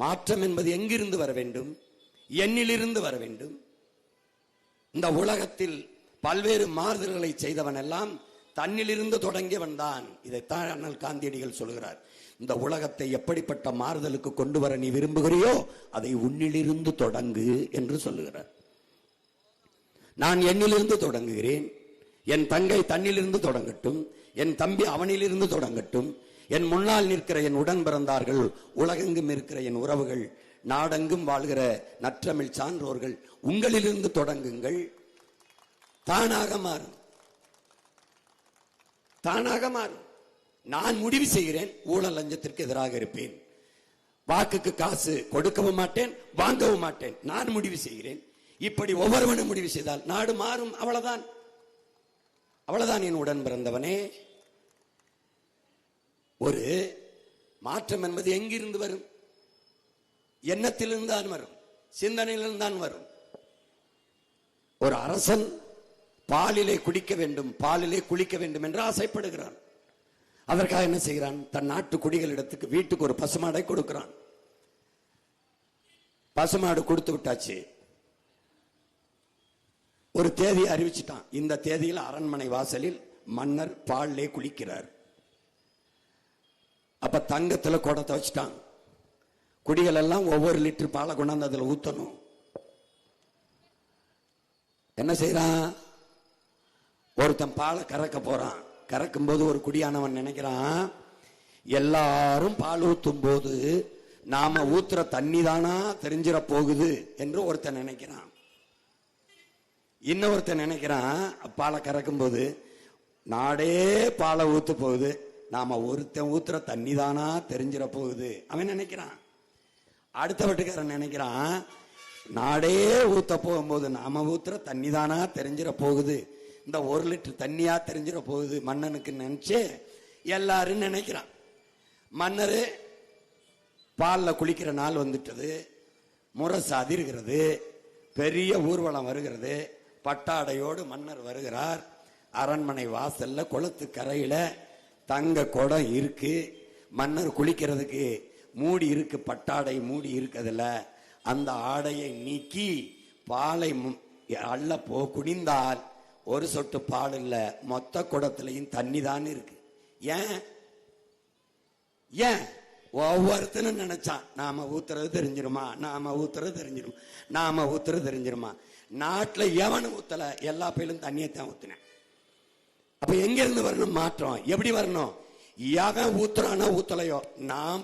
மாற்றம் என்பது எங்கிருந்து வர வேண்டும்? என்னிலிருந்து வர வேண்டும். இந்த உலகத்தில் பல்வேறு மாறுதல்களை செய்தவன் எல்லாம் தன்னிலிருந்து தொடங்கியவன் தான். இதைத்தான் அண்ணல் காந்தியடிகள் சொல்கிறார். இந்த உலகத்தை எப்படிப்பட்ட மாறுதலுக்கு கொண்டு வர நீ விரும்புகிறியோ அதை உன்னிலிருந்து தொடங்கு என்று சொல்லுகிறார். நான் என்னிலிருந்து தொடங்குகிறேன். என் தங்கை தன்னிலிருந்து தொடங்கட்டும், என் தம்பி அவனிலிருந்து தொடங்கட்டும், என் முன்னால் நிற்கிற என் உடன் பிறந்தார்கள், உலகெங்கும் இருக்கிற என் உறவுகள், நாடெங்கும் வாழ்கிற நற்றமிழ் சான்றோர்கள், உங்களிலிருந்து தொடங்குங்கள். தானாக மாறும், தானாக மாறும். நான் முடிவு செய்கிறேன், ஊழல் லஞ்சத்திற்கு எதிராக இருப்பேன், வாக்குக்கு காசு கொடுக்கவும் மாட்டேன், வாங்கவும் மாட்டேன். நான் முடிவு செய்கிறேன். இப்படி ஒவ்வொருவனும் முடிவு செய்தால் நாடு மாறும். அவ்வளவுதான், அவ்வளவுதான். என் உடன் பிறந்தவனே, ஒரு மாற்றம் என்பது எங்கிருந்து வரும்? எண்ணத்திலிருந்து தான் வரும், சிந்தனையிலிருந்து தான் வரும். ஒரு அரசன் பாலிலே குடிக்க வேண்டும், பாலிலே குளிக்க வேண்டும் என்று ஆசைப்படுகிறான். அதற்காக என்ன செய்கிறான்? தன் நாட்டு குடிகளிடத்துக்கு வீட்டுக்கு ஒரு பசுமாடை கொடுக்கிறான். பசுமாடு கொடுத்து விட்டாச்சு. ஒரு தேதியை அறிவிச்சிட்டான். இந்த தேதியில் அரண்மனை வாசலில் மன்னர் பாலிலே குளிக்கிறார். அப்ப தங்கத்துல குடத்தை வச்சுட்டான். குடிகள் எல்லாம் ஒவ்வொரு லிட்டர் பாலை கொண்டாந்து அதுல ஊத்தணும். என்ன செய்யறான்? ஒருத்தன் பாலை கறக்க போறான். கறக்கும் போது ஒரு குடியானவன் நினைக்கிறான், எல்லாரும் பால் ஊத்தும் போது நாம ஊத்துற தண்ணி தானா தெரிஞ்சிட போகுது என்று ஒருத்தன் நினைக்கிறான். இன்னொருத்தன் நினைக்கிறான், பாலை கறக்கும் போது நாடே பாலை ஊத்து போகுது, நாம ஒருத்தன் ஊத்துற தண்ணி தானா தெரிஞ்சிட போகுது அவன் நினைக்கிறான். அடுத்த வீட்டுக்காரன் நினைக்கிறான், நாடே ஊத்த போகும்போது நாம ஊத்துற தண்ணி தானா தெரிஞ்சிட போகுது, இந்த 1 லிட்டர் தண்ணியா தெரிஞ்சிட போகுது மன்னனுக்கு நினைச்சு எல்லாரும் நினைக்கிறான். மன்னரு பால்ல குளிக்கிற நாள் வந்துட்டது, முரசு அதிர்கிறது, பெரிய ஊர்வலம் வருகிறது, பட்டாடையோடு மன்னர் வருகிறார். அரண்மனை வாசல்ல குளத்து கரையில தங்க குடம் இருக்கு. மன்னர் குளிக்கிறதுக்கு மூடி இருக்கு, பட்டாடை மூடி இருக்குதுல. அந்த ஆடையை நீக்கி பாலை அள்ள குனிந்தால் ஒரு சொட்டு பால் இல்ல, மொத்த குடத்திலையும் தண்ணி தான் இருக்கு. ஏன்? ஏன்? ஒவ்வொருத்தனும் நினைச்சான், நாம ஊத்துறது தெரிஞ்சிருமா, நாம ஊத்துறது தெரிஞ்சிருமா, நாம ஊத்துறது தெரிஞ்சிருமா. நாட்டுல எவனும் ஊத்தல, எல்லா பயிலும் தண்ணியை தான் ஊத்தினேன். அப்ப எங்க இருந்து வரணும் மாற்றம்? எப்படி வரணும்? எவன் ஊத்துறானோ ஊத்தலையோ, நாம்